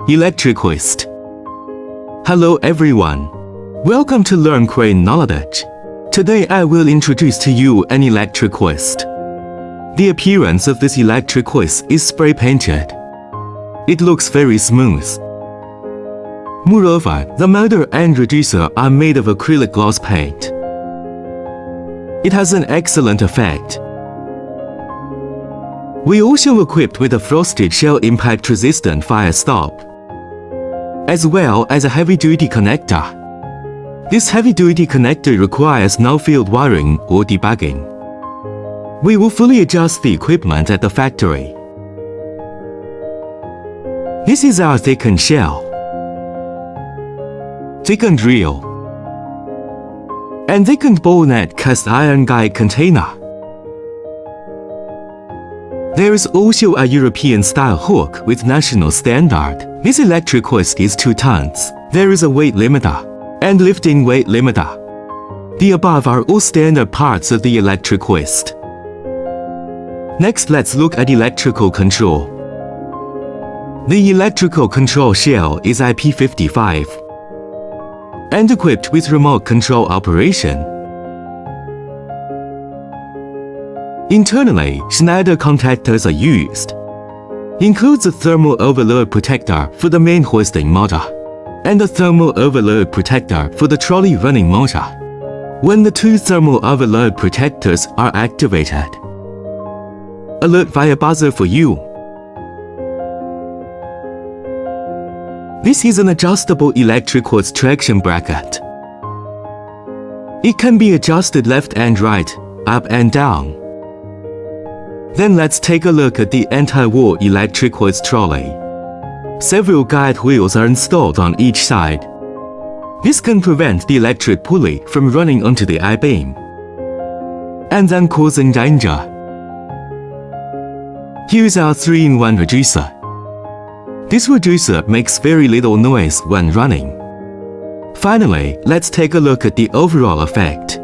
Electric hoist. Hello everyone. Welcome to Learn Crane Knowledge. Today I will introduce to you an electric hoist. The appearance of this electric hoist is spray painted. It looks very smooth. Moreover, the motor and reducer are made of acrylic gloss paint. It has an excellent effect. We also equipped with a frosted shell impact resistant fire stop, as well as a heavy-duty connector. This heavy-duty connector requires no field wiring or debugging. We will fully adjust the equipment at the factory. This is our thickened shell, thickened reel, and thickened ball net cast iron guide container. There is also a European-style hook with national standard. This electric hoist is 2 tons. There is a weight limiter and lifting weight limiter. The above are all standard parts of the electric hoist. Next, let's look at electrical control. The electrical control shell is IP55 and equipped with remote control operation. Internally, Schneider contactors are used. Includes a thermal overload protector for the main hoisting motor and a thermal overload protector for the trolley running motor. When the 2 thermal overload protectors are activated, alert via buzzer for you. This is an adjustable electric hoist traction bracket. It can be adjusted left and right, up and down. Then let's take a look at the anti-wall electric hoist trolley. Several guide wheels are installed on each side. This can prevent the electric pulley from running onto the I-beam and then causing danger. Here's our 3-in-1 reducer. This reducer makes very little noise when running. Finally, let's take a look at the overall effect.